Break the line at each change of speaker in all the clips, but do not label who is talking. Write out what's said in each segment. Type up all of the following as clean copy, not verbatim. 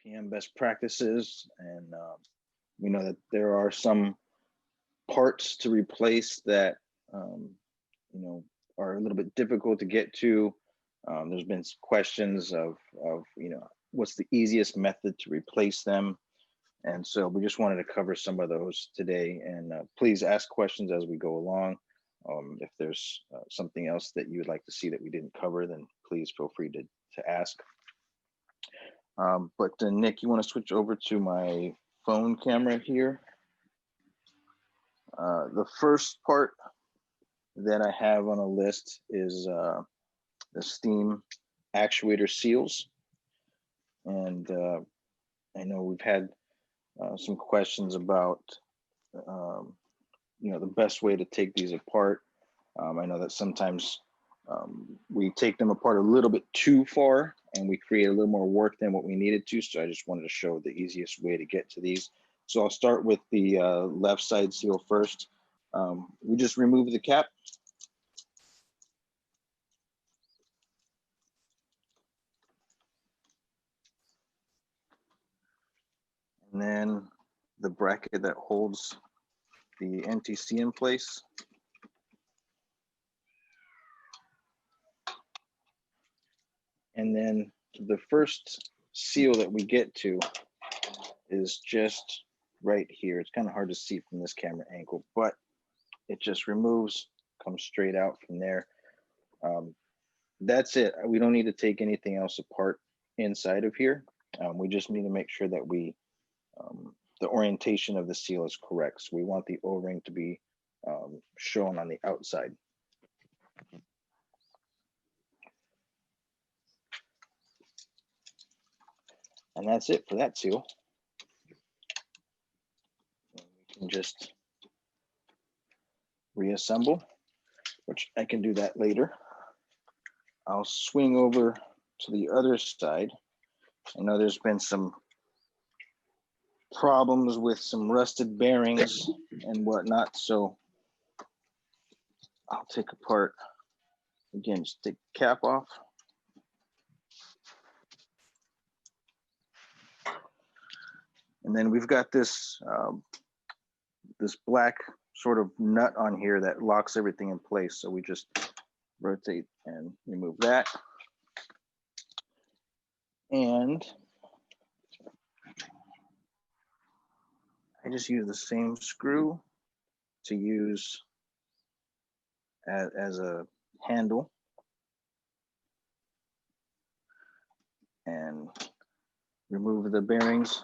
PM best practices, and we know that there are some parts to replace that um, you know are a little bit difficult to get to. There's been questions of what's the easiest method to replace them, and so we just wanted to cover some of those today. And please ask questions as we go along. If there's something else that you would like to see that we didn't cover, then please feel free to ask. But Nick, you want to switch over to my phone camera here? The first part that I have on a list is the steam actuator seals. And I know we've had some questions about the best way to take these apart. I know that sometimes we take them apart a little bit too far and we create a little more work than what we needed to. So I just wanted to show the easiest way to get to these. So I'll start with the left side seal first. We just remove the cap. And then the bracket that holds the NTC in place. And then the first seal that we get to is just right here. It's kind of hard to see from this camera angle, but it just removes, comes straight out from there. That's it. We don't need to take anything else apart inside of here. We just need to make sure that the orientation of the seal is correct. So we want the O-ring to be shown on the outside. And that's it for that seal. We can just reassemble, which I can do that later. I'll swing over to the other side. I know there's been some problems with some rusted bearings and whatnot, so I'll take apart, again, just take the cap off. And then we've got this this black sort of nut on here that locks everything in place. So we just rotate and remove that. And I just use the same screw to use as a handle. And remove the bearings.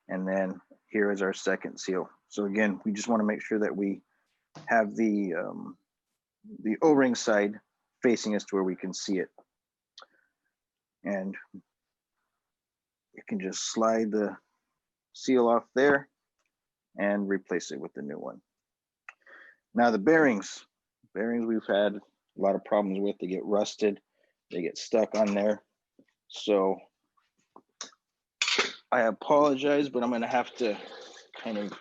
And then here is our second seal. So again, we just want to make sure that we have the O-ring side facing us to where we can see it. And you can just slide the seal off there and replace it with the new one. Now the bearings we've had a lot of problems with. They get rusted, they get stuck on there. So I apologize, but I'm going to have to kind of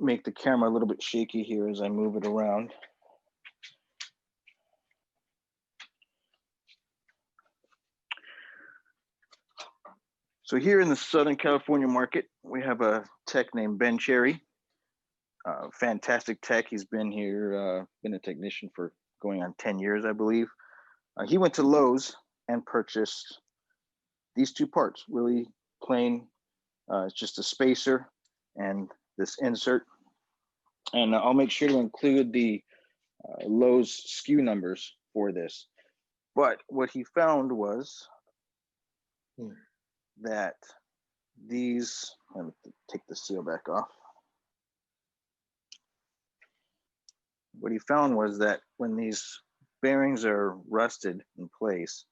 make the camera a little bit shaky here as I move it around. So here in the Southern California market, we have a tech named Ben Cherry. Fantastic tech. He's been here, been a technician for going on 10 years, I believe. He went to Lowe's and purchased these two parts, really plain. It's just a spacer and this insert. And I'll make sure to include the Lowe's SKU numbers for this. But what he found was that these, let me take the seal back off. What he found was that when these bearings are rusted in place,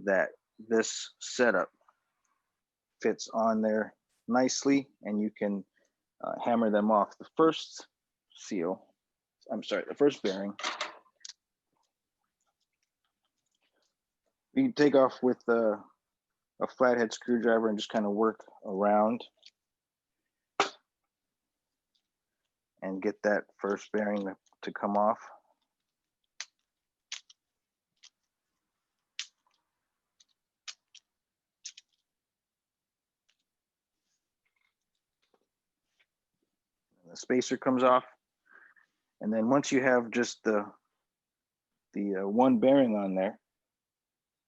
that this setup fits on there nicely and you can hammer them off. The first seal, the first bearing, you can take off with a flathead screwdriver and just kind of work around and get that first bearing to come off. spacer comes off. And then once you have just the one bearing on there,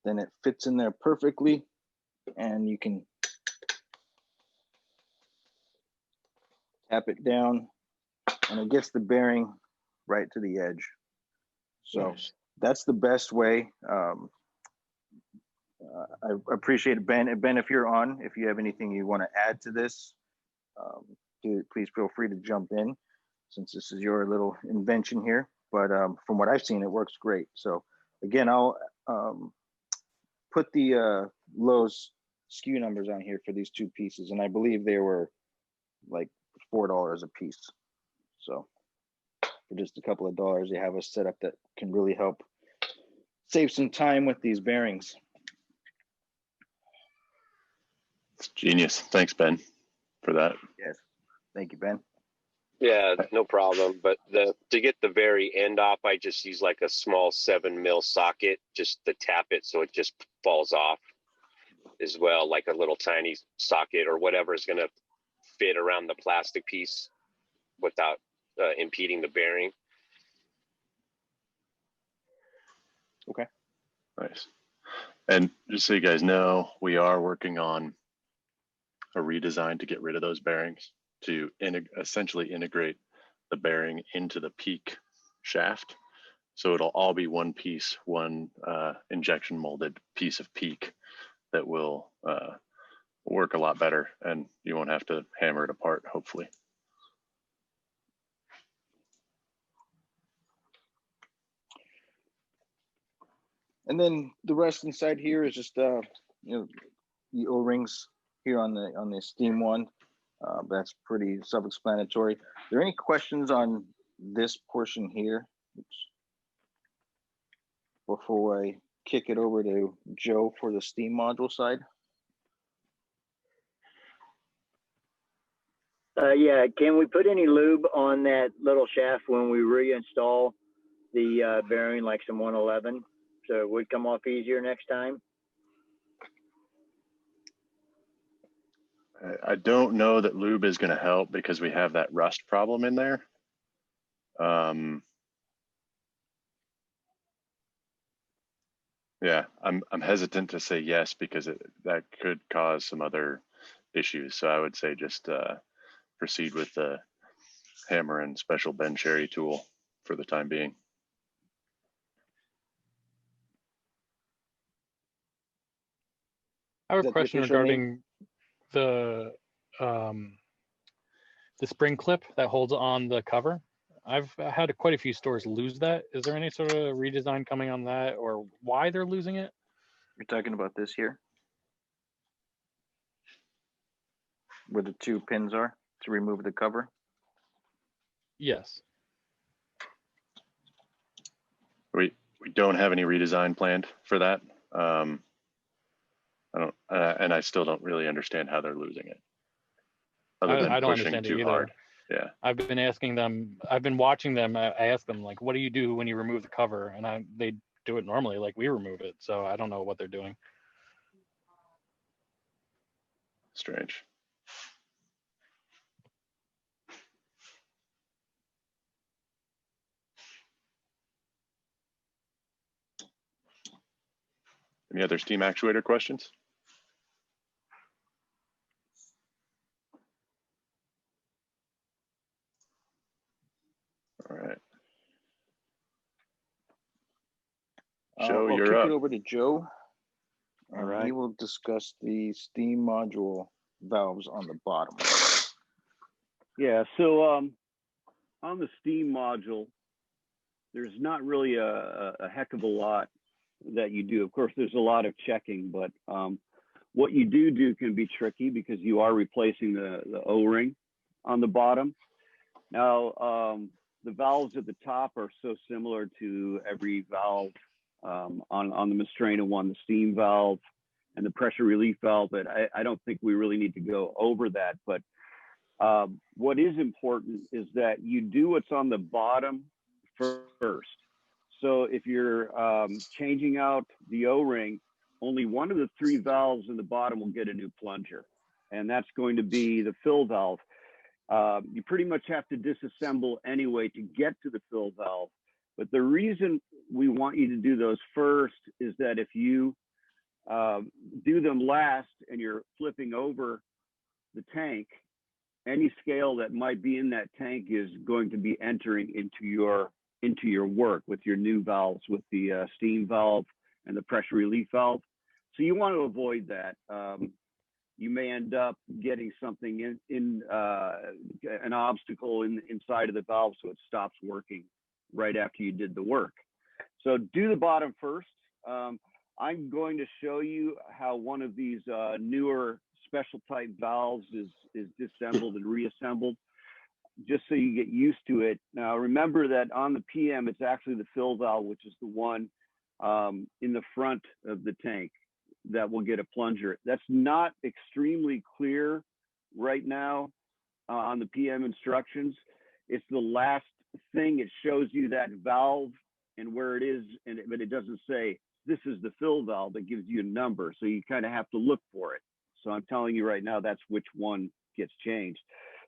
then it fits in there perfectly, and you can tap it down and it gets the bearing right to the edge. So nice. That's the best way. I appreciate it, Ben. Ben, if you're on, if you have anything you want to add to this, please feel free to jump in, since this is your little invention here. But from what I've seen, it works great. So again, I'll put the Lowe's SKU numbers on here for these two pieces, and I believe they were like $4 a piece. So for just a couple of dollars, you have a setup that can really help save some time with these bearings.
It's genius. Thanks, Ben, for that.
Yes, thank you, Ben.
Yeah, no problem. But to get the very end off, I just use like a small 7mm socket just to tap it so it just falls off as well, like a little tiny socket or whatever is going to fit around the plastic piece without impeding the bearing.
Okay.
Nice. And just so you guys know, we are working on a redesign to get rid of those bearings, to essentially integrate the bearing into the peak shaft. So it'll all be one piece, one injection molded piece of peak that will work a lot better, and you won't have to hammer it apart, hopefully.
And then the rest inside here is just you know, the O-rings here on the steam one. That's pretty self-explanatory. Are there any questions on this portion here? Oops. Before I kick it over to Joe for the steam module side?
Yeah, can we put any lube on that little shaft when we reinstall the bearing, like some 111, so it would come off easier next time?
I don't know that lube is going to help because we have that rust problem in there. Yeah, I'm hesitant to say yes because that could cause some other issues. So I would say just proceed with the hammer and special Ben Cherry tool for the time being.
I have a question regarding the spring clip that holds on the cover. I've had quite a few stores lose that. Is there any sort of redesign coming on that, or why they're losing it?
You're talking about this here, where the two pins are to remove the cover?
Yes. We don't have any redesign planned for that. I don't, and I still don't really understand how they're losing it.
I don't understand it either.
Hard. Yeah.
I've been asking them, I've been watching them. I ask them, like, what do you do when you remove the cover? And they do it normally, like we remove it. So I don't know what they're doing.
Strange. Any other steam actuator questions? All right. Joe,
I'll
you're
kick
up.
it over to Joe.
All right.
He will discuss the steam module valves on the bottom.
Yeah, so on the steam module, there's not really a heck of a lot that you do. Of course, there's a lot of checking, but what you do can be tricky because you are replacing the O-ring on the bottom. Now, the valves at the top are so similar to every valve on the Mastrena one, the steam valve and the pressure relief valve, that I don't think we really need to go over that. But what is important is that you do what's on the bottom first. So if you're changing out the O-ring, only one of the three valves in the bottom will get a new plunger, and that's going to be the fill valve. You pretty much have to disassemble anyway to get to the fill valve. But the reason we want you to do those first is that if you do them last and you're flipping over the tank, any scale that might be in that tank is going to be entering into your work with your new valves, with the steam valve and the pressure relief valve. So you want to avoid that. You may end up getting something in an obstacle inside of the valve, so it stops working right after you did the work. So do the bottom first. I'm going to show you how one of these newer special type valves is disassembled and reassembled, just so you get used to it. Now remember that on the PM, it's actually the fill valve, which is the one in the front of the tank that will get a plunger. That's not extremely clear right now on the PM instructions. It's the last thing. It shows you that valve and where it is, but it doesn't say this is the fill valve. It gives you a number, so you kind of have to look for it. So I'm telling you right now, that's which one gets changed.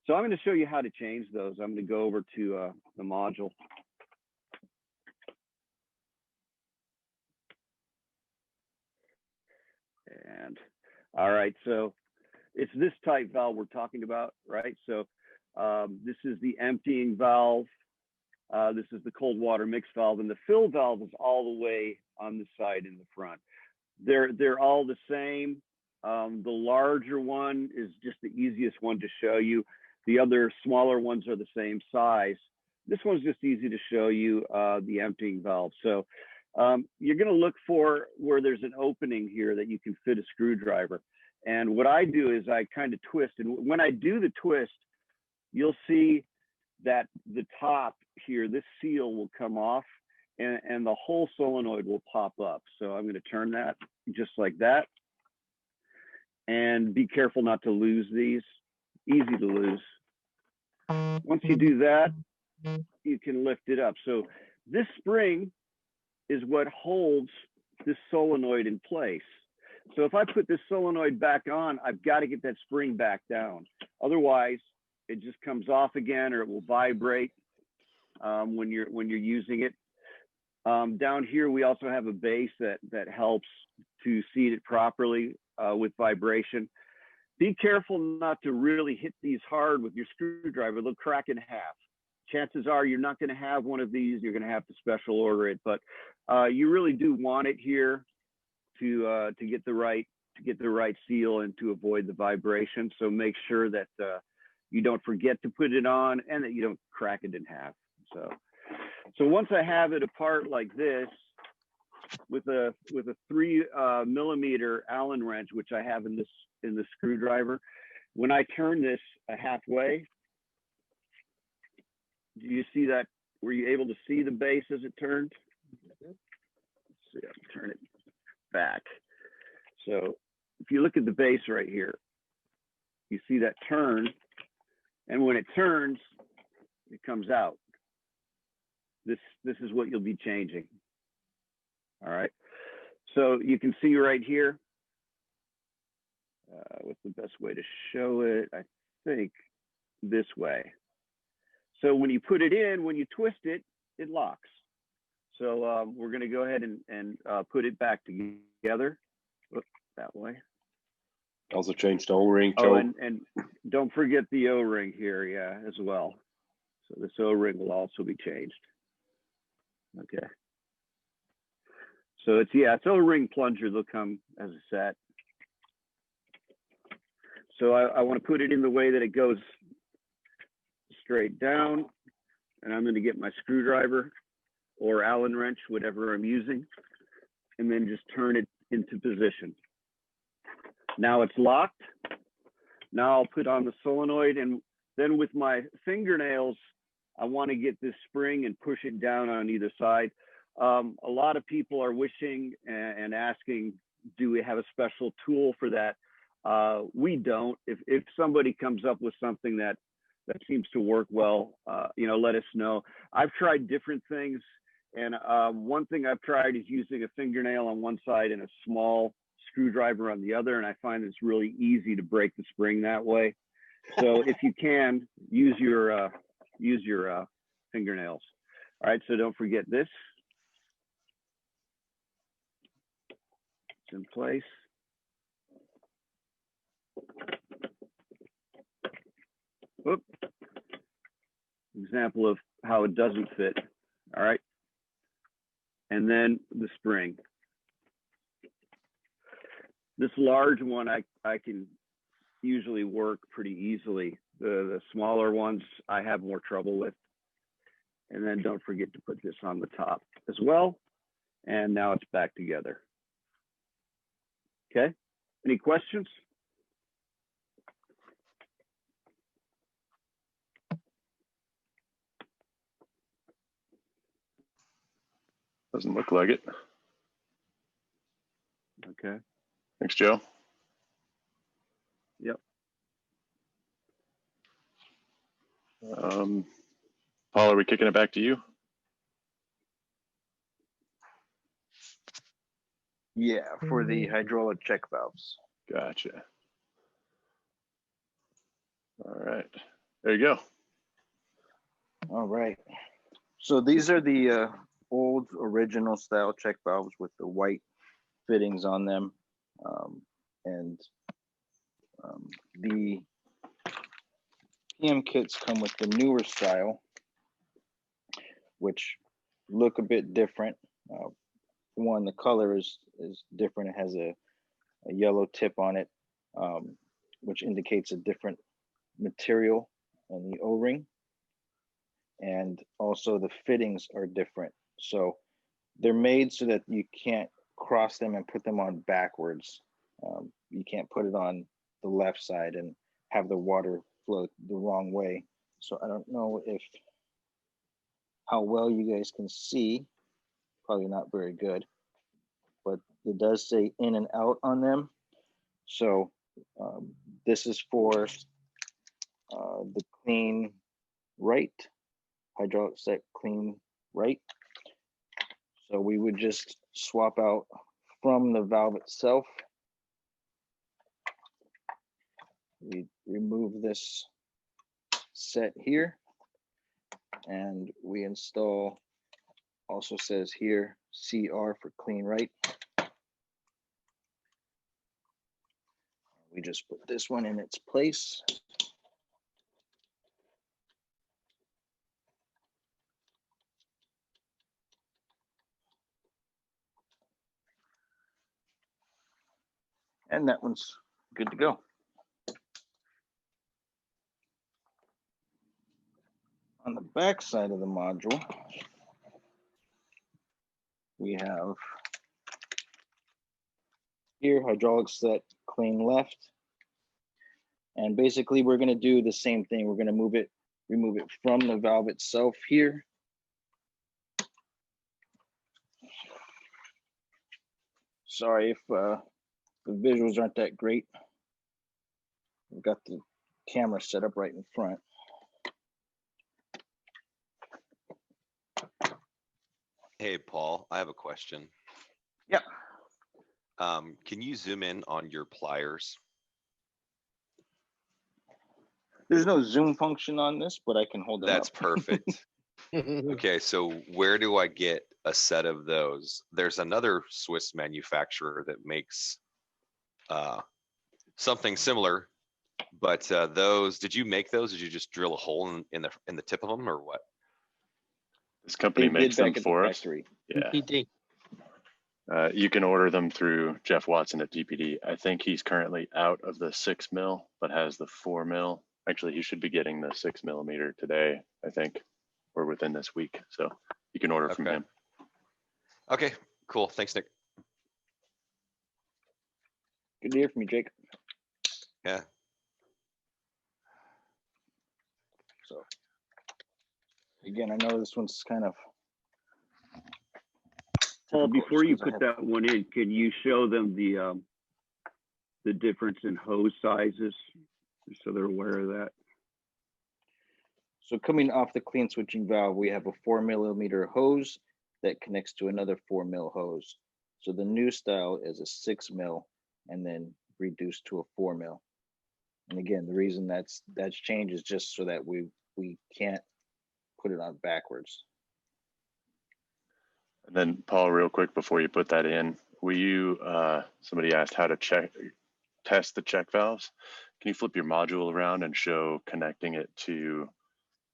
So I'm going to show you how to change those. I'm going to go over to the module. And all right, so it's this type valve we're talking about, right? So this is the emptying valve. This is the cold water mix valve, and the fill valve is all the way on the side in the front. They're all the same. The larger one is just the easiest one to show you. The other smaller ones are the same size. This one's just easy to show you, the emptying valve. So you're going to look for where there's an opening here that you can fit a screwdriver. And what I do is I kind of twist. And when I do the twist, you'll see that the top here, this seal will come off and the whole solenoid will pop up. So I'm going to turn that just like that. And be careful not to lose these. Easy to lose. Once you do that, you can lift it up. So this spring is what holds this solenoid in place. So if I put this solenoid back on, I've got to get that spring back down. Otherwise, it just comes off again, or it will vibrate when you're using it. Down here, we also have a base that helps to seat it properly with vibration. Be careful not to really hit these hard with your screwdriver. They'll crack in half. Chances are you're not going to have one of these. You're going to have to special order it, but you really do want it here to get the right seal and to avoid the vibration. So make sure that you don't forget to put it on and that you don't crack it in half. So once I have it apart like this, with a 3 millimeter Allen wrench, which I have in the screwdriver, when I turn this halfway, do you see that? Were you able to see the base as it turned? Let's see, I'll turn it back. So if you look at the base right here, you see that turn, and when it turns, it comes out. This is what you'll be changing. All right. So you can see right here. What's the best way to show it? I think this way. So when you put it in, when you twist it, it locks. So we're going to go ahead and put it back together. Look that way.
Also changed the O-ring.
Oh, and don't forget the O-ring here, yeah, as well. So this O-ring will also be changed. Okay. So it's O-ring plunger. They'll come as a set. So I want to put it in the way that it goes straight down, and I'm going to get my screwdriver or Allen wrench, whatever I'm using, and then just turn it into position. Now it's locked. Now I'll put on the solenoid, and then with my fingernails, I want to get this spring and push it down on either side. A lot of people are wishing and asking, do we have a special tool for that? We don't. If somebody comes up with something that seems to work well, let us know. I've tried different things, and one thing I've tried is using a fingernail on one side and a small screwdriver on the other, and I find it's really easy to break the spring that way. So if you can, use your fingernails. All right, so don't forget this. It's in place. Whoop. Example of how it doesn't fit. All right. And then the spring. This large one I can usually work pretty easily. The smaller ones I have more trouble with. And then don't forget to put this on the top as well. And now it's back together. Okay. Any questions?
Doesn't look like it.
Okay.
Thanks, Joe.
Yep.
Paul, are we kicking it back to you?
Yeah, for the hydraulic check valves.
Gotcha. All right, there you go.
All right. So these are the old original style check valves with the white fittings on them. The PM kits come with the newer style, which look a bit different. One, the color is different. It has a yellow tip on it, which indicates a different material on the O-ring. And also the fittings are different. So they're made so that you can't cross them and put them on backwards. You can't put it on the left side and have the water flow the wrong way. So I don't know how well you guys can see, probably not very good, but it does say in and out on them. So this is for the clean right, hydraulic set clean right. So we would just swap out from the valve itself. We remove this set here and we install, also says here, CR for clean right. We just put this one in its place. And that one's good to go. On the back side of the module, we have here hydraulic set clean left. And basically we're going to do the same thing. We're going to remove it from the valve itself here. Sorry if the visuals aren't that great. We've got the camera set up right in front.
Hey, Paul, I have a question.
Yeah.
Can you zoom in on your pliers?
There's no zoom function on this, but I can hold them
That's
up.
perfect. Okay, so where do I get a set of those? There's another Swiss manufacturer that makes something similar, but those, did you make those? Did you just drill a hole in the tip of them or what?
This company
They
makes
did
them
back at
for
the
us.
factory.
Yeah.
DPD.
You can order them through Jeff Watson at DPD. I think he's currently out of the 6 mil, but has the 4 mil. Actually, he should be getting the 6 millimeter today, I think, or within this week. So you can order from
Okay.
him.
Okay, cool. Thanks, Nick.
Good to hear from you, Jake.
Yeah.
So again, I know this one's kind of
Paul,
difficult
before you
just 'cause I
put
have-
that one in, can you show them the difference in hose sizes, just so they're aware of that?
So coming off the clean switching valve, we have a 4 millimeter hose that connects to another 4 mil hose. So the new style is a 6 mil and then reduced to a 4 mil. And again, the reason that's changed is just so that we can't put it on backwards.
And then Paul, real quick before you put that in, will you, somebody asked how to test the check valves. Can you flip your module around and show connecting it to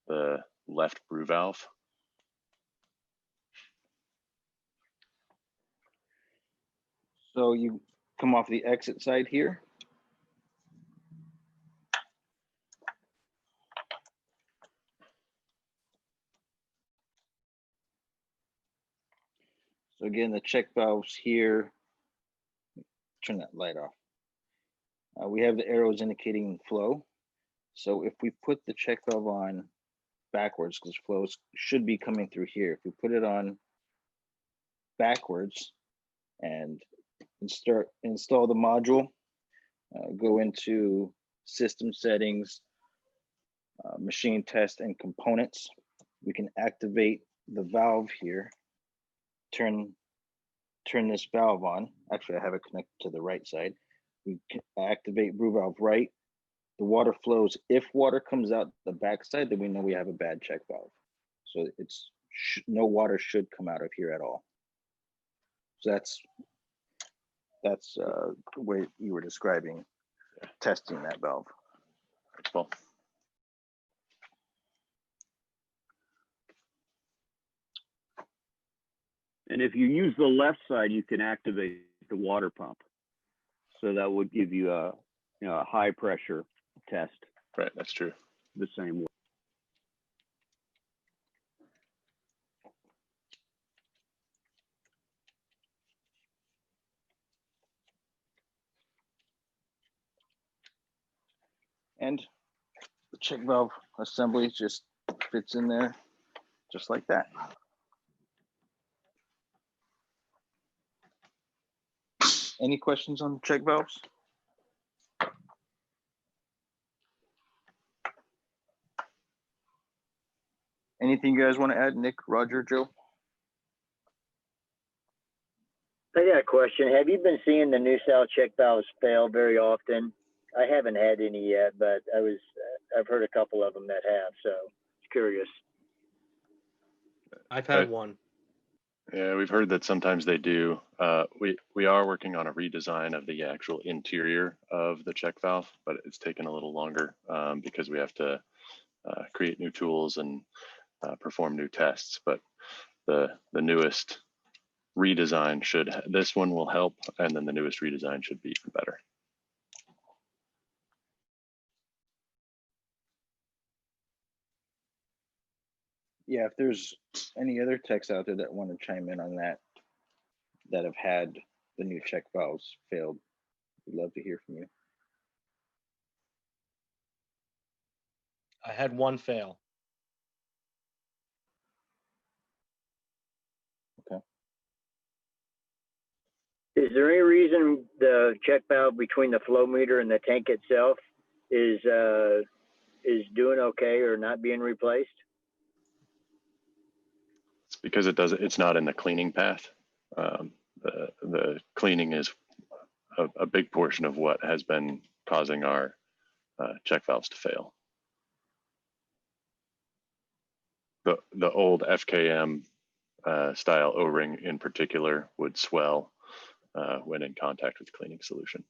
the left brew valve?
So you come off the exit side here. So again, the check valves here, turn that light off. We have the arrows indicating flow. So if we put the check valve on backwards, because flows should be coming through here. If we put it on backwards and install the module, go into system settings, machine test and components, we can activate the valve here, turn this valve on. Actually, I have it connected to the right side. We can activate brew valve right. The water flows. If water comes out the backside, then we know we have a bad check valve. So it's no water should come out of here at all. So that's the way you were describing testing that valve.
Thanks, Paul.
And if you use the left side, you can activate the water pump. So that would give you a high pressure test.
Right, that's true.
The same way.
And the check valve assembly just fits in there just like that. Any questions on the check valves? Anything you guys want to add, Nick, Roger, Joe?
I got a question. Have you been seeing the new style check valves fail very often? I haven't had any yet, but I've heard a couple of them that have, so curious.
I've had one.
Yeah, we've heard that sometimes they do. We are working on a redesign of the actual interior of the check valve, but it's taken a little longer because we have to create new tools and perform new tests. But the newest redesign this one will help, and then the newest redesign should be even better.
Yeah, if there's any other techs out there that want to chime in on that have had the new check valves failed, we'd love to hear from you.
I had one fail.
Okay.
Is there any reason the check valve between the flow meter and the tank itself is doing okay or not being replaced?
It's because it's not in the cleaning path. The cleaning is a big portion of what has been causing our check valves to fail. The old FKM style O-ring in particular would swell when in contact with cleaning solution.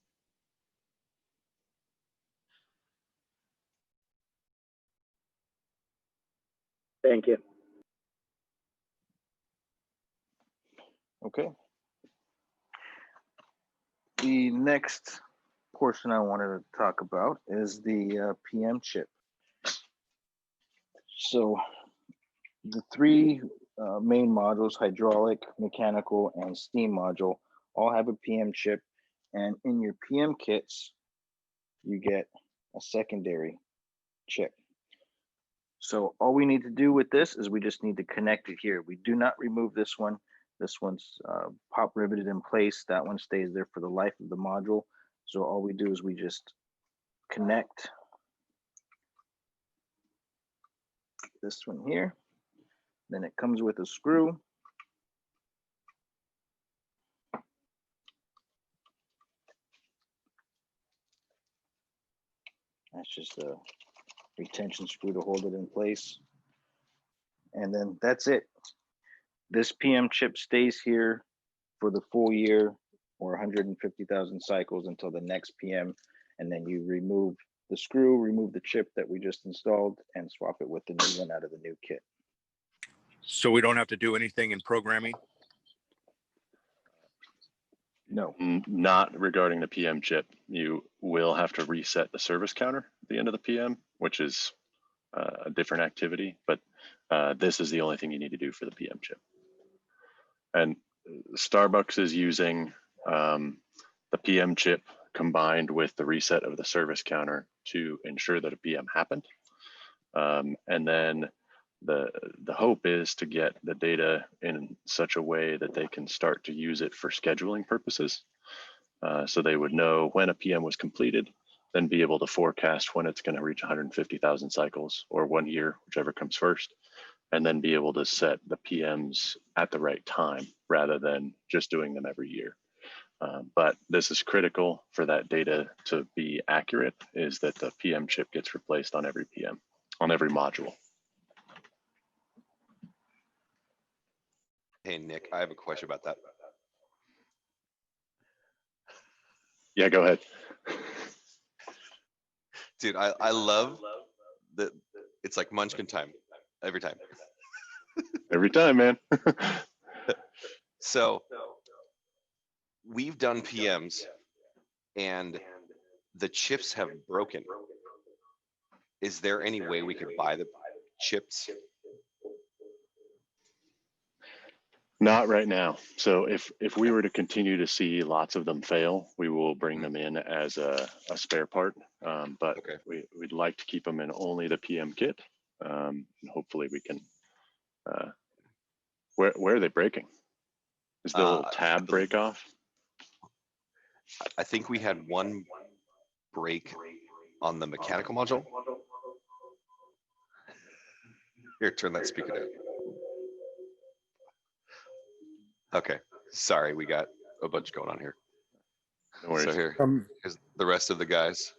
Thank you.
Okay. The next portion I wanted to talk about is the PM chip. So the three main modules, hydraulic, mechanical, and steam module, all have a PM chip. And in your PM kits, you get a secondary chip. So all we need to do with this is we just need to connect it here. We do not remove this one. This one's pop riveted in place. That one stays there for the life of the module. So all we do is we just connect this one here. Then it comes with a screw. That's just a retention screw to hold it in place. And then that's it. This PM chip stays here for the full year or 150,000 cycles until the next PM. And then you remove the screw, remove the chip that we just installed, and swap it with the new one out of the new kit.
So we don't have to do anything in programming?
No.
Not regarding the PM chip. You will have to reset the service counter at the end of the PM, which is a different activity, but this is the only thing you need to do for the PM chip. And Starbucks is using the PM chip combined with the reset of the service counter to ensure that a PM happened. And then the hope is to get the data in such a way that they can start to use it for scheduling purposes. So they would know when a PM was completed, then be able to forecast when it's going to reach 150,000 cycles or 1 year, whichever comes first, and then be able to set the PMs at the right time rather than just doing them every year. But this is critical for that data to be accurate, is that the PM chip gets replaced on every PM, on every module.
Hey, Nick, I have a question about that.
Yeah, go ahead.
Dude, I love that it's like munchkin time every time.
Every time, man.
So we've done PMs and the chips have broken. Is there any way we could buy the chips?
Not right now. So if we were to continue to see lots of them fail, we will bring them in as a spare part. But
Okay.
we'd like to keep them in only the PM kit. And hopefully we can. Where are they breaking? Is the little tab break off?
I think we had one break on the mechanical module. Here, turn that speaker down. Okay, sorry, we got a bunch going on here.
No worries.
So here's the rest of the guys.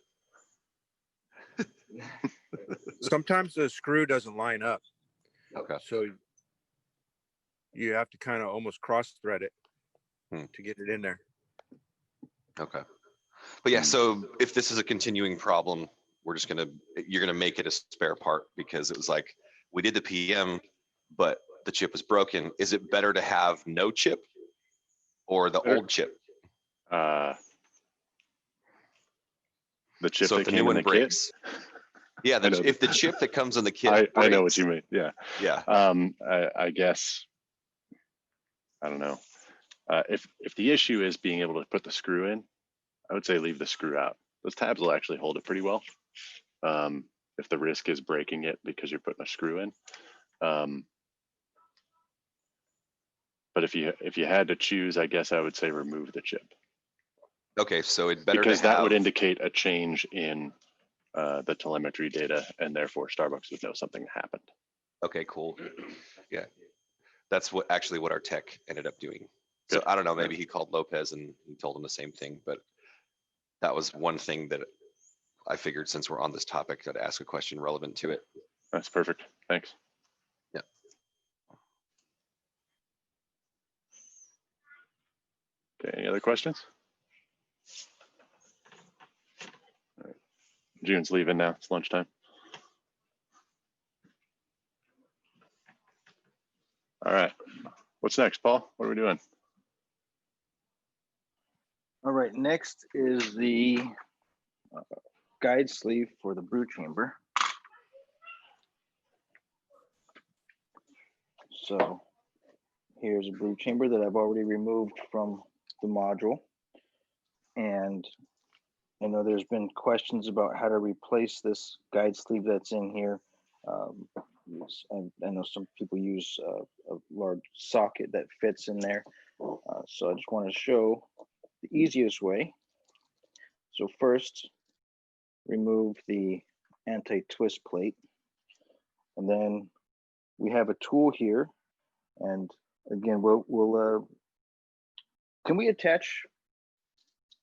Sometimes the screw doesn't line up.
Okay.
So you have to kind of almost cross thread it
Hmm.
to get it in there.
Okay. But yeah, so if this is a continuing problem, you're gonna make it a spare part, because it was like, we did the PM, but the chip was broken. Is it better to have no chip or the old chip?
The chip
So
that
if the
came
new
in
one
the
breaks,
kit?
yeah,
I know.
if the chip that comes in the kit
I know what
breaks,
you mean. Yeah.
yeah,
I guess, I don't know. If the issue is being able to put the screw in, I would say leave the screw out. Those tabs will actually hold it pretty well. If the risk is breaking it because you're putting a screw in. But if you had to choose, I guess I would say remove the chip.
okay, so it better
Because
to
that
have,
would indicate a change in the telemetry data, and therefore Starbucks would know something happened.
okay, cool. Yeah, that's what our tech ended up doing. So
Good.
I don't know, maybe he called Lopez and he told him the same thing, but that was one thing that I figured, since we're on this topic, I'd ask a question relevant to it.
That's perfect. Thanks.
Yeah.
Okay, any other questions? All right. June's leaving now. It's lunchtime. All right. What's next, Paul? What are we doing?
All right, next is the guide sleeve for the brew chamber. So here's a brew chamber that I've already removed from the module. And I know there's been questions about how to replace this guide sleeve that's in here. I know some people use a large socket that fits in there. So I just want to show the easiest way. So first, remove the anti-twist plate. And then we have a tool here. And again, can we attach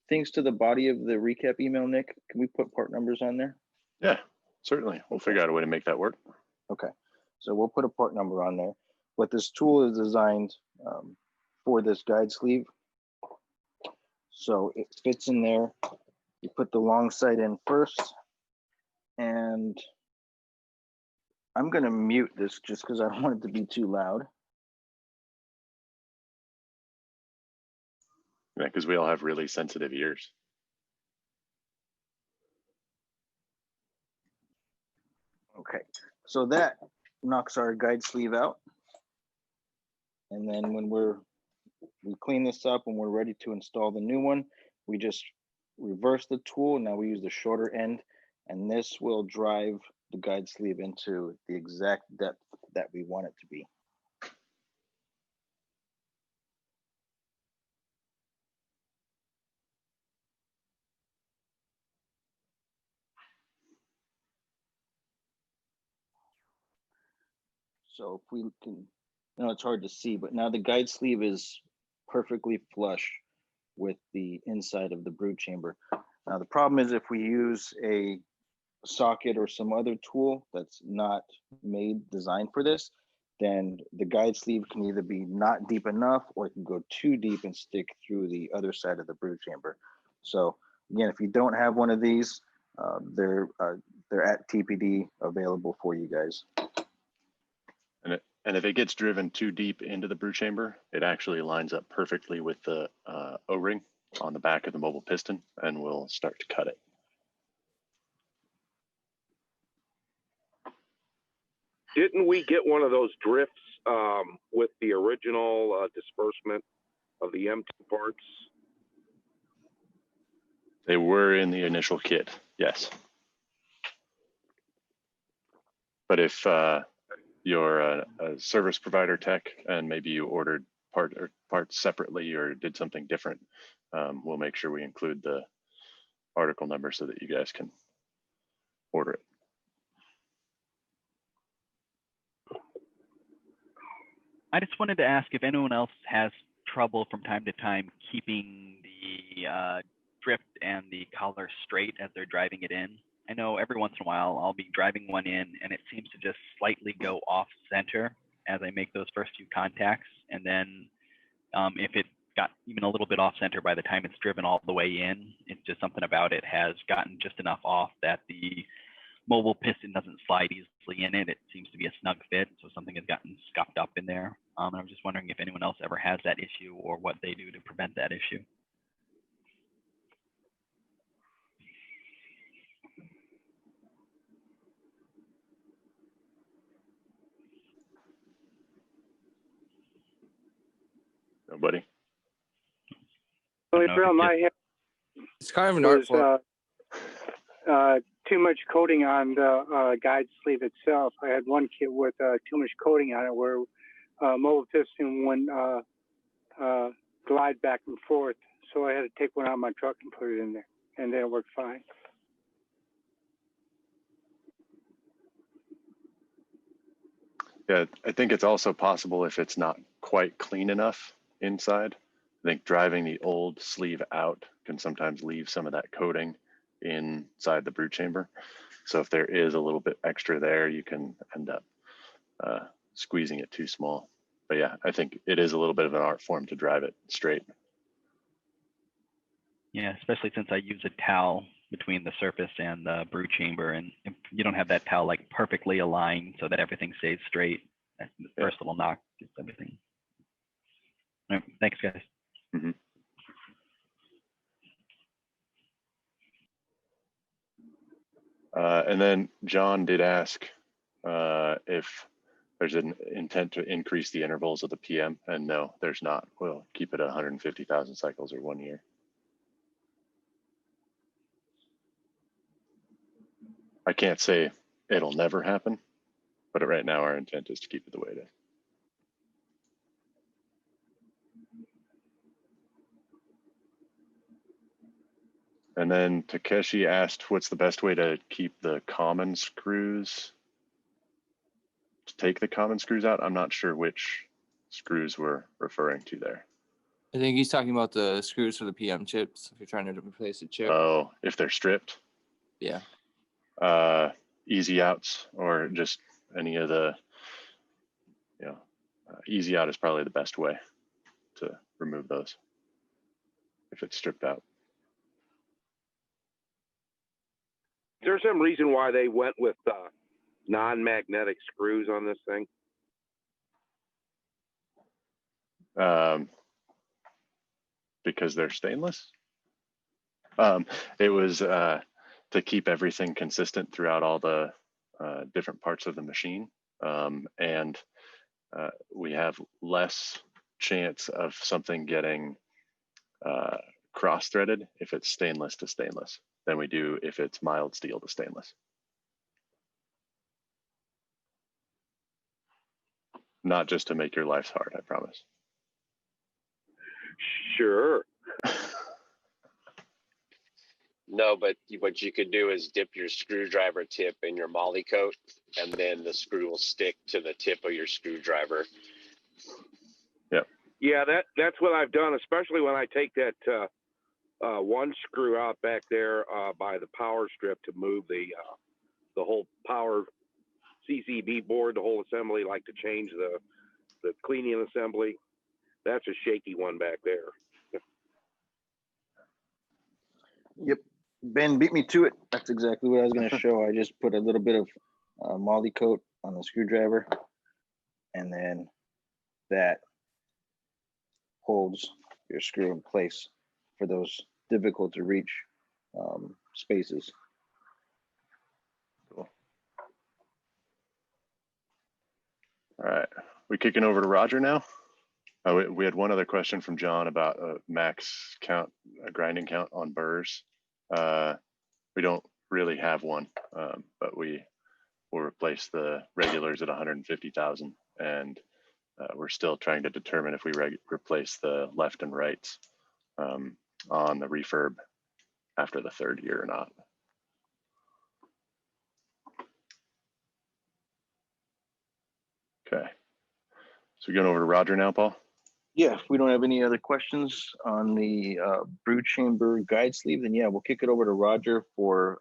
things to the body of the recap email, Nick? Can we put part numbers on there?
Yeah, certainly. We'll figure out a way to make that work.
Okay, so we'll put a part number on there. But this tool is designed for this guide sleeve. So it fits in there. You put the long side in first, and I'm gonna mute this just because I don't want it to be too loud.
Yeah, because we all have really sensitive ears.
Okay, so that knocks our guide sleeve out. And then when we clean this up and we're ready to install the new one, we just reverse the tool. Now we use the shorter end, and this will drive the guide sleeve into the exact depth that we want it to be. So if we can, it's hard to see, but now the guide sleeve is perfectly flush with the inside of the brood chamber. Now the problem is if we use a socket or some other tool that's not designed for this, then the guide sleeve can either be not deep enough or it can go too deep and stick through the other side of the brood chamber. So again, if you don't have one of these, they're at TPD available for you guys.
And if it gets driven too deep into the brood chamber, it actually lines up perfectly with the O-ring on the back of the mobile piston, and we'll start to cut it.
Didn't we get one of those drifts with the original disbursement of the M2 parts?
They were in the initial kit, yes. But if you're a service provider tech and maybe you ordered parts separately or did something different, we'll make sure we include the article number so that you guys can order it.
I just wanted to ask if anyone else has trouble from time to time keeping the drift and the collar straight as they're driving it in. I know every once in a while I'll be driving one in and it seems to just slightly go off center as I make those first few contacts. And then if it got even a little bit off center by the time it's driven all the way in, it's just something about it has gotten just enough off that the mobile piston doesn't slide easily in it. It seems to be a snug fit, so something has gotten scuffed up in there. And I'm just wondering if anyone else ever has that issue or what they do to prevent that issue.
Nobody?
The only problem I have
It's kind of an art form.
Too much coating on the guide sleeve itself. I had one kit with too much coating on it where mobile piston wouldn't glide back and forth. So I had to take one out of my truck and put it in there, and then it worked fine.
Yeah, I think it's also possible if it's not quite clean enough inside. I think driving the old sleeve out can sometimes leave some of that coating inside the brood chamber. So if there is a little bit extra there, you can end up squeezing it too small. But yeah, I think it is a little bit of an art form to drive it straight.
Yeah, especially since I use a towel between the surface and the brood chamber, and if you don't have that towel like perfectly aligned so that everything stays straight, that's the first little knock gets everything. All right, thanks, guys.
Mm-hmm. And then John did ask if there's an intent to increase the intervals of the PM, and no, there's not. We'll keep it at 150,000 cycles or 1 year. I can't say it'll never happen, but right now our intent is to keep it the way it is. And then Takeshi asked, what's the best way to keep the common screws, to take the common screws out? I'm not sure which screws we're referring to there.
I think he's talking about the screws for the PM chips. If you're trying to replace a chip.
Oh, if they're stripped?
Yeah.
easy outs or just any of the, easy out is probably the best way to remove those if it's stripped out.
Is there some reason why they went with non-magnetic screws on this thing?
Because they're stainless. It was to keep everything consistent throughout all the different parts of the machine. And we have less chance of something getting cross-threaded if it's stainless to stainless than we do if it's mild steel to stainless. Not just to make your life hard, I promise.
Sure.
No, but what you could do is dip your screwdriver tip in your moly coat, and then the screw will stick to the tip of your screwdriver.
Yep.
Yeah, that's what I've done, especially when I take that one screw out back there by the power strip to move the whole power CCB board, the whole assembly, like to change the cleaning assembly. That's a shaky one back there.
Yep. Ben beat me to it. That's exactly what I was going to show. I just put a little bit of moly coat on the screwdriver, and then that holds your screw in place for those difficult to reach spaces.
Cool. All right, we kicking over to Roger now. We had one other question from John about a max count, a grinding count on burrs. We don't really have one, but we will replace the regulars at 150,000, and we're still trying to determine if we replace the left and rights on the refurb after the 3rd year or not. Okay, so we're going over to Roger now, Paul.
Yeah, if we don't have any other questions on the brew chamber guide sleeve, then yeah, we'll kick it over to Roger for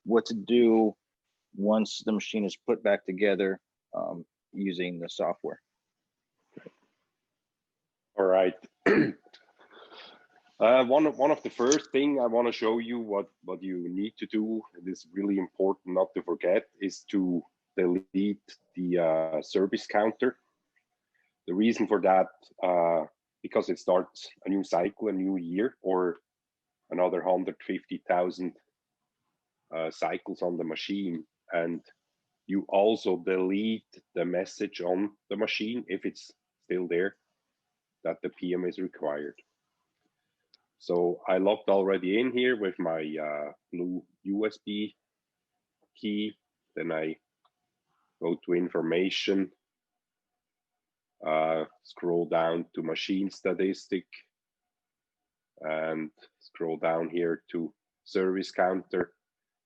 what to do once the machine is put back together using the software.
All right. One of the first thing I want to show you what you need to do, it is really important not to forget, is to delete the service counter. The reason for that, because it starts a new cycle, a new year, or another 150,000 cycles on the machine. And you also delete the message on the machine if it's still there, that the PM is required. So I logged already in here with my blue USB key. Then I go to information, scroll down to machine statistic, and scroll down here to service counter.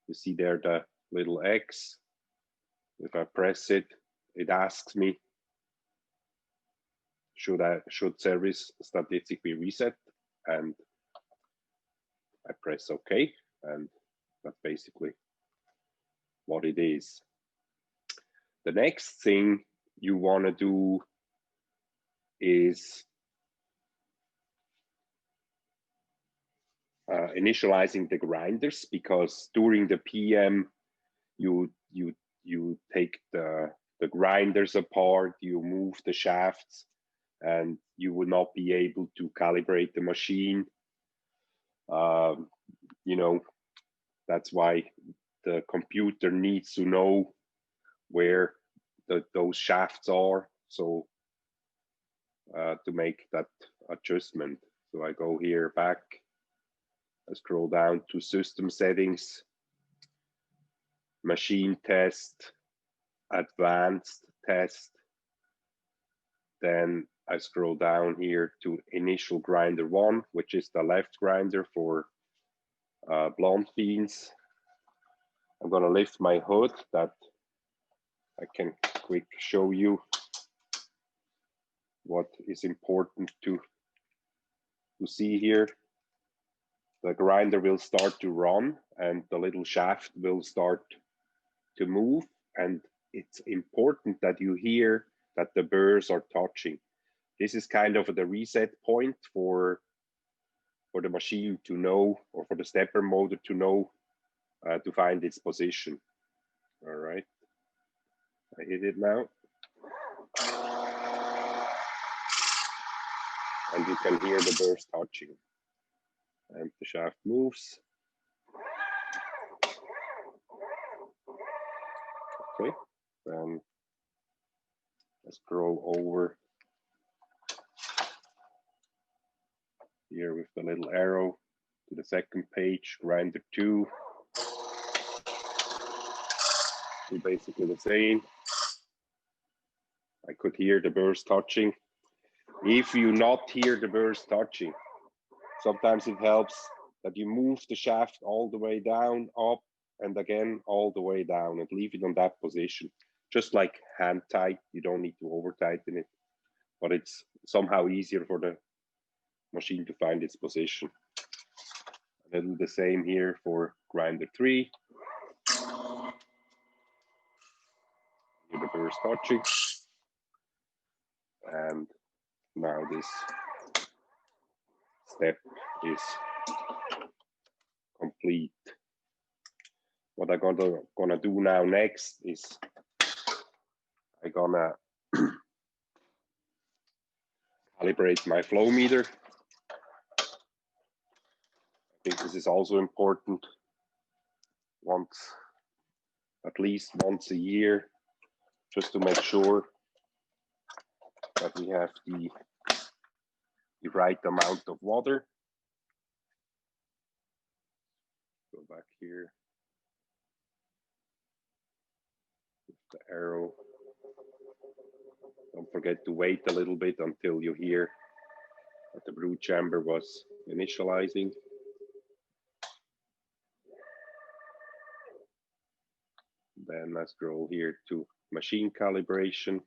You see there the little X. If I press it, it asks me, should service statistic be reset? And I press OK, and that's basically what it is. The next thing you want to do is initializing the grinders, because during the PM you take the grinders apart, you move the shafts, and you will not be able to calibrate the machine. That's why the computer needs to know where those shafts are, so to make that adjustment. So I go here back, I scroll down to system settings, machine test, advanced test. Then I scroll down here to initial grinder 1, which is the left grinder for blonde beans. I'm gonna lift my hood that I can quick show you what is important to see here. the grinder will start to run and the little shaft will start to move. And it's important that you hear that the burrs are touching. This is kind of the reset point for the machine to know, or for the stepper motor to know, to find its position. All right, I hit it now. And you can hear the burrs touching. And the shaft moves. Okay, then let's scroll over here with the little arrow to the second page, grinder 2. Do basically the same. I could hear the burrs touching. If you not hear the burrs touching, sometimes it helps that you move the shaft all the way down, up, and again all the way down, and leave it on that position. Just like hand tight, you don't need to over tighten it, but it's somehow easier for the machine to find its position. And I'll do the same here for grinder 3. Hear the burrs touching. And now this step is complete. What I'm gonna do now next is I'm gonna calibrate my flow meter. I think this is also important. At least once a year, just to make sure that we have the right amount of water. Go back here with the arrow. Don't forget to wait a little bit until you hear that the brew chamber was initializing. Then I scroll here to machine calibration,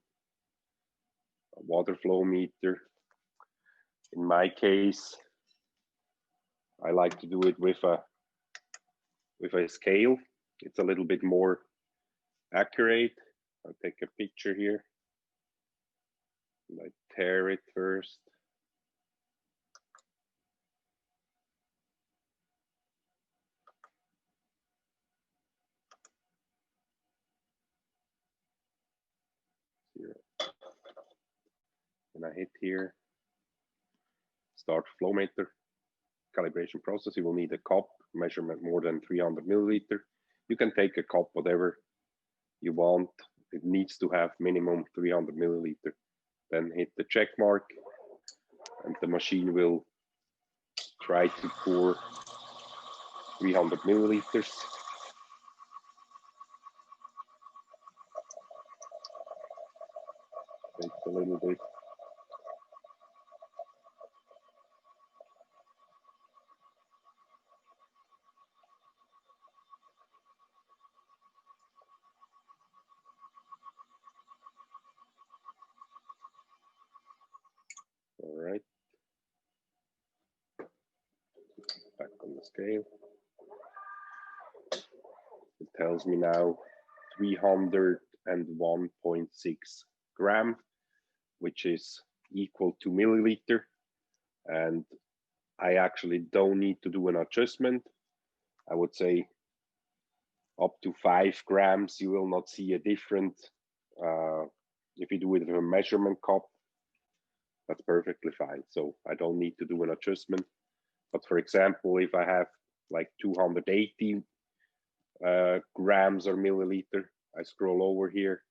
a water flow meter. In my case, I like to do it with a scale. It's a little bit more accurate. I'll take a picture here. I tear it first. Here. And I hit here. Start flow meter calibration process. You will need a cup measurement more than 300 milliliter. You can take a cup whatever you want. It needs to have minimum 300 milliliter. Then hit the check mark, and the machine will try to pour 300 milliliters. Takes a little bit. All right. Back on the scale. It tells me now 301.6 gram, which is equal to milliliter. And I actually don't need to do an adjustment. I would say up to 5 grams, you will not see a difference. If you do it with a measurement cup, that's perfectly fine. So I don't need to do an adjustment. But for example, if I have like 280 grams or milliliter, I scroll over here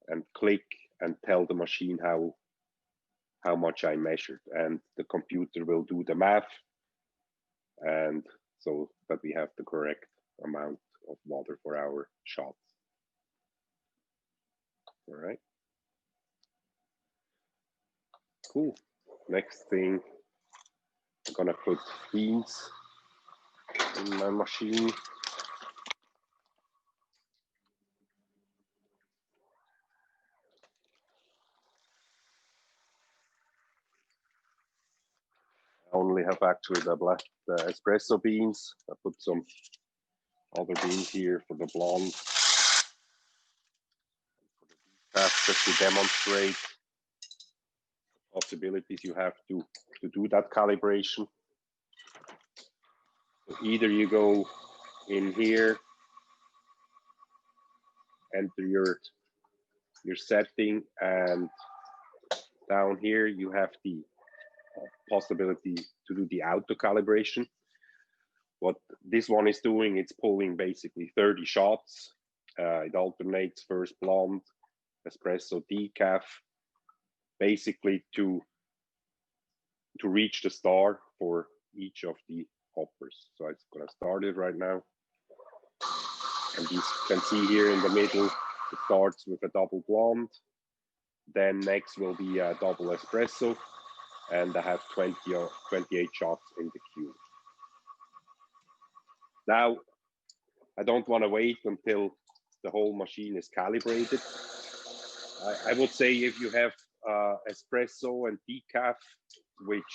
and click and tell the machine how much I measured, and the computer will do the math, and so that we have the correct amount of water for our shots. All right. Cool. Next thing, I'm gonna put beans in my machine. I only have actually the espresso beans. I put some other beans here for the blonde. Just to demonstrate possibilities you have to do that calibration. So either you go in here, enter your setting, and down here you have the possibility to do the auto calibration. What this one is doing, it's pulling basically 30 shots. It alternates first blonde, espresso, decaf, basically to reach the star for each of the hoppers. So I'm gonna start it right now. And you can see here in the middle, it starts with a double blonde. Then next will be a double espresso. And I have 20 or 28 shots in the queue. Now, I don't want to wait until the whole machine is calibrated. I would say if you have espresso and decaf, which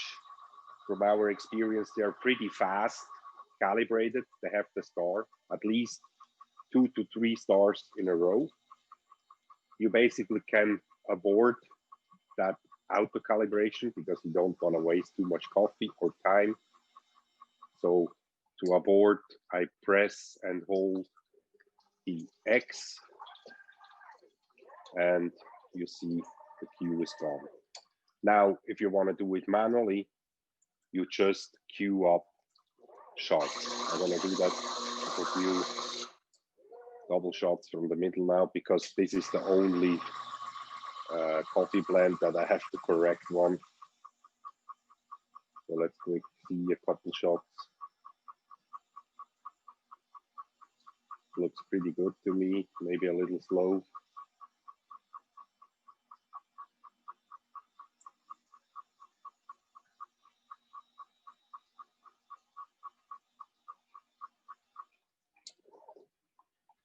from our experience, they are pretty fast calibrated. They have the star, at least 2 to 3 stars in a row. You basically can avoid that auto calibration because you don't want to waste too much coffee or time. So to avoid, I press and hold the X, and you see the queue is gone. Now, if you want to do it manually, you just queue up shots. I'm gonna do that with you. Double shots from the middle now, because this is the only coffee blend that I have the correct one. So let's quick see a couple shots. Looks pretty good to me, maybe a little slow.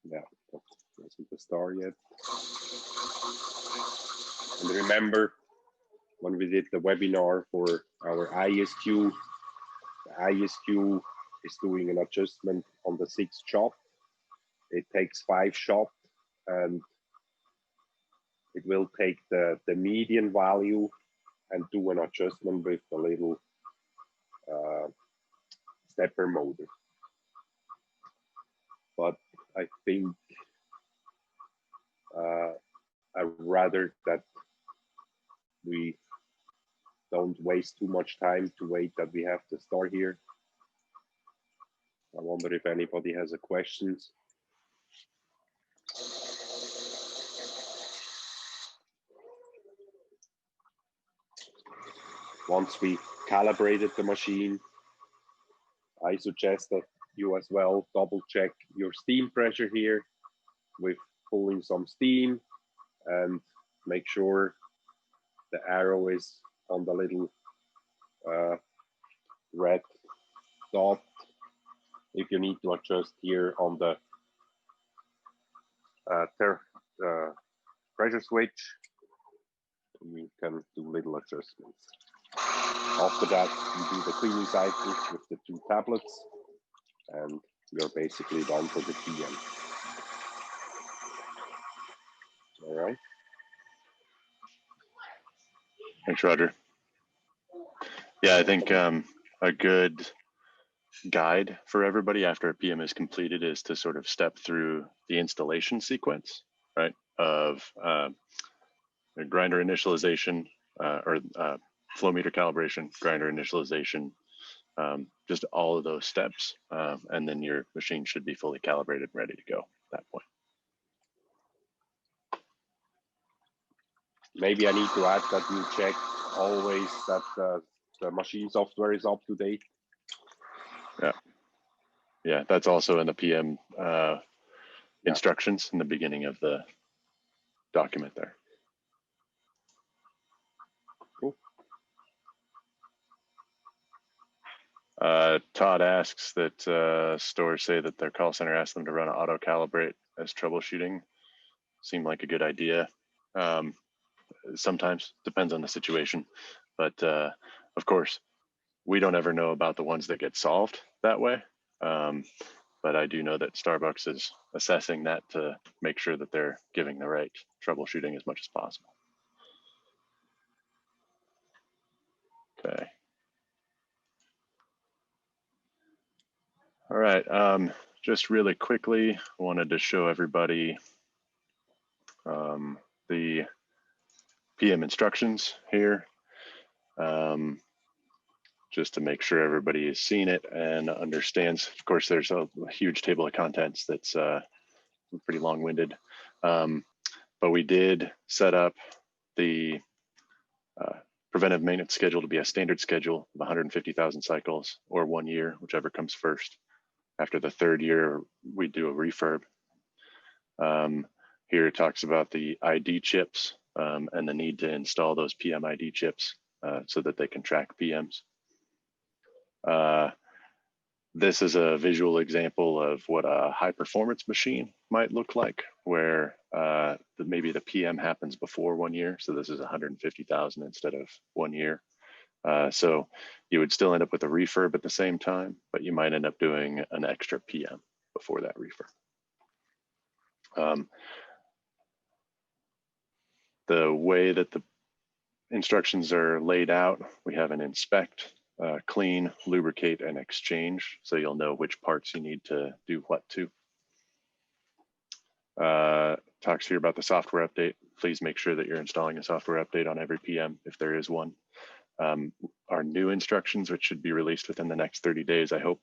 Yeah, that wasn't the star yet. And remember, when we did the webinar for our ISQ, the ISQ is doing an adjustment on the 6th shot. It takes 5 shots, and it will take the median value and do an adjustment with the little stepper motor. But I think I'd rather that we don't waste too much time to wait that we have to start here. I wonder if anybody has a questions. Once we calibrated the machine, I suggest that you as well double check your steam pressure here with pulling some steam, and make sure the arrow is on the little red dot. If you need to adjust here on the pressure switch, you can do little adjustments. After that, you do the cleaning cycle with the 2 tablets, and you're basically done for the PM. All right.
Thanks, Roger. Yeah, I think a good guide for everybody after a PM is completed is to sort of step through the installation sequence, right? Of grinder initialization or flow meter calibration, grinder initialization, just all of those steps. And then your machine should be fully calibrated and ready to go at that point.
Maybe I need to add that you check always that the machine software is up to date.
Yeah. Yeah, that's also in the PM instructions in the beginning of the document there.
Cool.
Todd asks that stores say that their call center asked them to run an auto calibrate as troubleshooting. Seemed like a good idea. Sometimes depends on the situation, but of course, we don't ever know about the ones that get solved that way. But I do know that Starbucks is assessing that to make sure that they're giving the right troubleshooting as much as possible. Okay. All right, just really quickly, I wanted to show everybody the PM instructions here, just to make sure everybody has seen it and understands. Of course, there's a huge table of contents that's pretty long-winded, but we did set up the preventive maintenance schedule to be a standard schedule of 150,000 cycles or 1 year, whichever comes first. After the 3rd year, we do a refurb. Here it talks about the ID chips and the need to install those PM ID chips so that they can track PMs. This is a visual example of what a high performance machine might look like, where maybe the PM happens before 1 year. So this is 150,000 instead of 1 year. So you would still end up with a refurb at the same time, but you might end up doing an extra PM before that refurb. The way that the instructions are laid out, we have an inspect, clean, lubricate, and exchange. So you'll know which parts you need to do what to. Talks here about the software update. Please make sure that you're installing a software update on every PM if there is one. Our new instructions, which should be released within the next 30 days, I hope,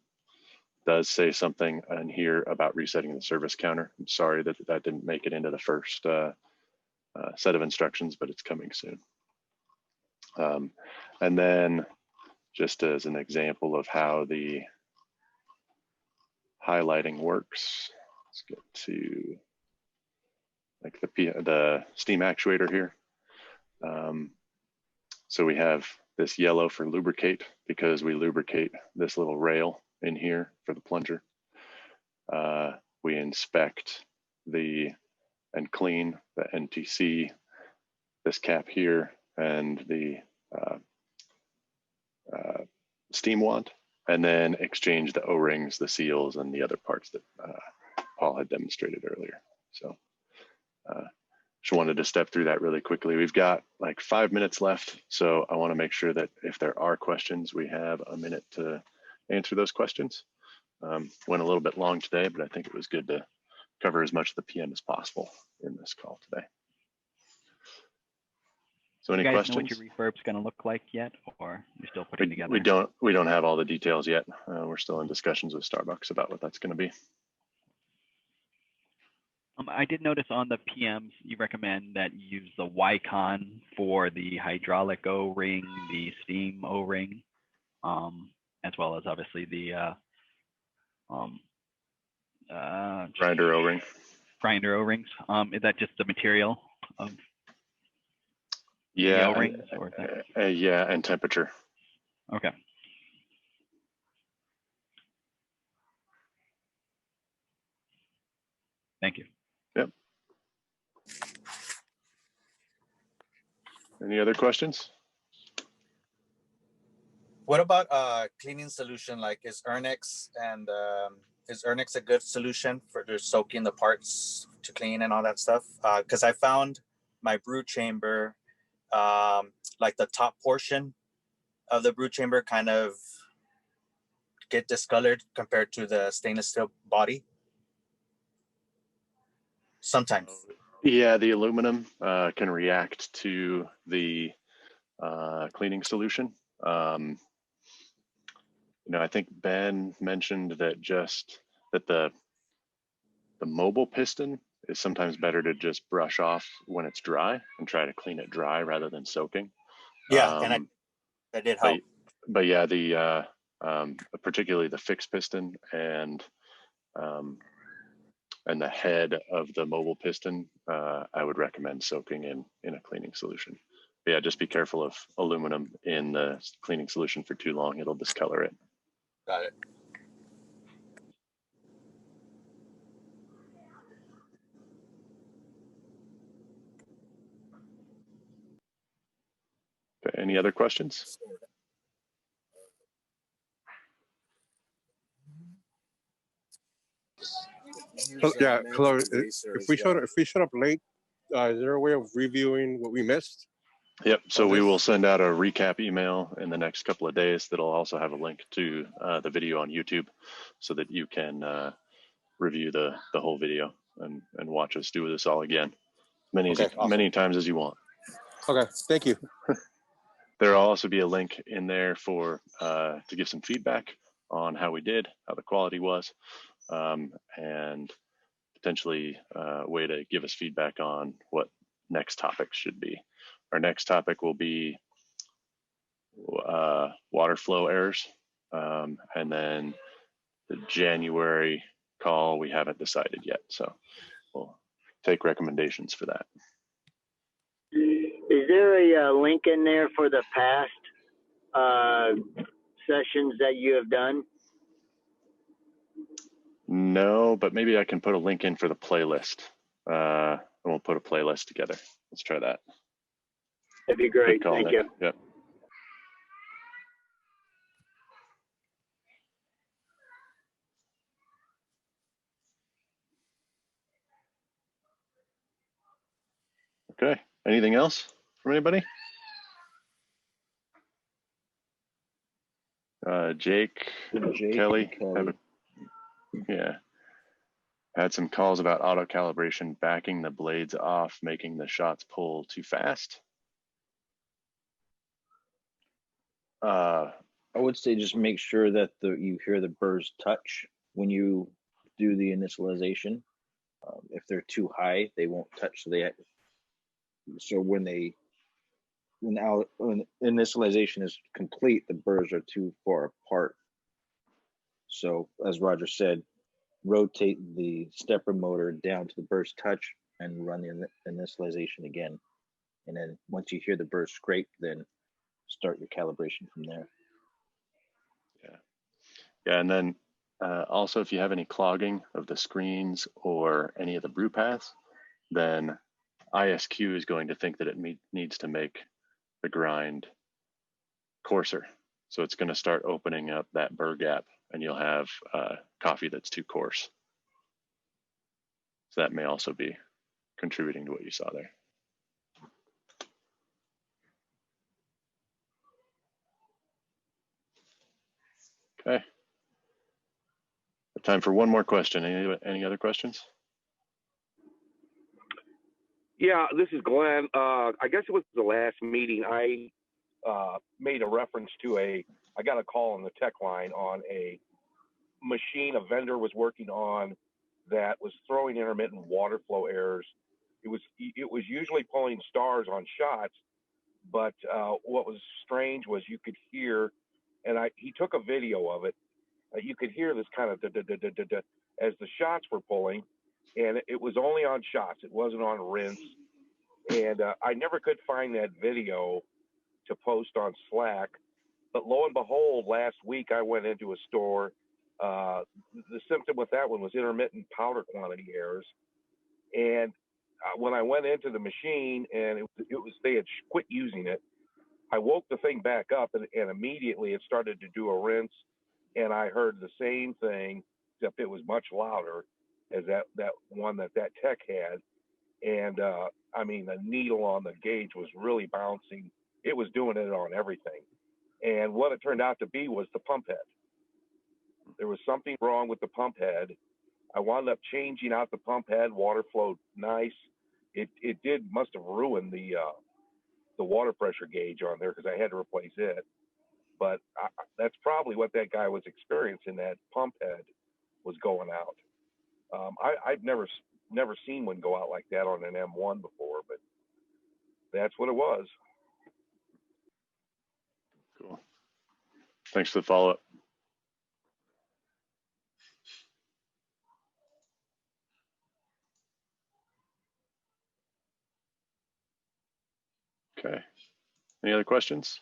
does say something in here about resetting the service counter. I'm sorry that that didn't make it into the first set of instructions, but it's coming soon. And then just as an example of how the highlighting works, let's get to like the steam actuator here. So we have this yellow for lubricate because we lubricate this little rail in here for the plunger. We inspect and clean the NTC, this cap here, and the steam wand, and then exchange the O-rings, the seals, and the other parts that Paul had demonstrated earlier. So just wanted to step through that really quickly. We've got like 5 minutes left, so I want to make sure that if there are questions, we have a minute to answer those questions. Went a little bit long today, but I think it was good to cover as much of the PM as possible in this call today. So any questions?
Do you guys know what your refurb's going to look like yet, or you're still putting together?
We don't have all the details yet. We're still in discussions with Starbucks about what that's going to be.
I did notice on the PMs you recommend that you use the Y-Con for the hydraulic O-ring, the steam O-ring, as well as obviously the
grinder O-ring.
Grinder O-rings. Is that just the material of
the
O-rings?
Yeah, and temperature.
Okay. Thank you.
Yep. Any other questions?
What about cleaning solution? Like is Ernix a good solution for just soaking the parts to clean and all that stuff? Because I found my brew chamber, like the top portion of the brew chamber kind of get discolored compared to the stainless steel body. Sometimes.
Yeah, the aluminum can react to the cleaning solution. I think Ben mentioned that the mobile piston is sometimes better to just brush off when it's dry and try to clean it dry rather than soaking.
Yeah, and that did help.
But yeah, the particularly the fixed piston and the head of the mobile piston, I would recommend soaking in a cleaning solution. But yeah, just be careful of aluminum in the cleaning solution for too long; it'll discolor it.
Got it.
Okay, any other questions?
Yeah, hello. If we showed up late, is there a way of reviewing what we missed?
Yep. So we
Okay.
will send out a recap email in the next couple of days that'll also have a link to the video on YouTube so that you can review the whole video and watch us do this all again
Okay, awesome.
many times as you want.
Okay, thank you.
There'll also be a link in there for to give some feedback on how we did, how the quality was, and potentially a way to give us feedback on what next topics should be. Our next topic will be water flow errors, and then the January call we haven't decided yet, so we'll take recommendations for that.
Is there a link in there for the past sessions that you have done?
No, but maybe I can put a link in for the playlist. And we'll put a playlist together. Let's try that.
That'd be great. Thank you.
Yep. Okay. Anything else from anybody? Jake, Kelly. Had some calls about auto calibration backing the blades off, making the shots pull too fast.
I would say just make sure that you hear the burrs touch when you do the initialization. If they're too high, they won't touch. So when initialization is complete, the burrs are too far apart. So as Roger said, rotate the stepper motor down to the burrs touch and run the initialization again. And then once you hear the burrs scrape, then start your calibration from there.
Yeah, and then also if you have any clogging of the screens or any of the brew paths, then ISQ is going to think that it needs to make the grind coarser. So it's going to start opening up that burr gap and you'll have coffee that's too coarse. So that may also be contributing to what you saw there. Okay. Time for one more question. Any other questions?
Yeah, this is Glenn. I guess it was the last meeting. I made a reference to I got a call on the tech line on a machine a vendor was working on that was throwing intermittent water flow errors. It was usually pulling stars on shots, but what was strange was you could hear, and he took a video of it. You could hear this kind of as the shots were pulling, and it was only on shots. It wasn't on rinse. And I never could find that video to post on Slack. But lo and behold, last week I went into a store. The symptom with that one was intermittent powder quantity errors. And when I went into the machine and they had quit using it, I woke the thing back up and immediately it started to do a rinse. And I heard the same thing, except it was much louder as that one that tech had. And I mean, the needle on the gauge was really bouncing. It was doing it on everything. And what it turned out to be was the pump head. There was something wrong with the pump head. I wound up changing out the pump head. Water flowed nice. It must have ruined the water pressure gauge on there because I had to replace it. But that's probably what that guy was experiencing. That pump head was going out. I've never seen one go out like that on an M1 before, but that's what it was.
Cool. Thanks for the follow-up. Okay. Any other questions?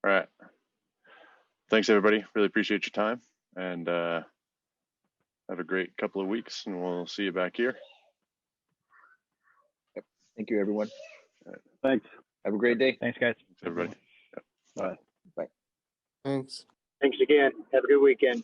All right. Thanks, everybody. Really appreciate your time. And have a great couple of weeks, and we'll see you back here.
Yep. Thank you, everyone.
All right.
Thanks.
Have a great day.
Thanks, guys.
Thanks, everybody. Yep. Bye.
Bye.
Thanks.
Thanks again. Have a good weekend.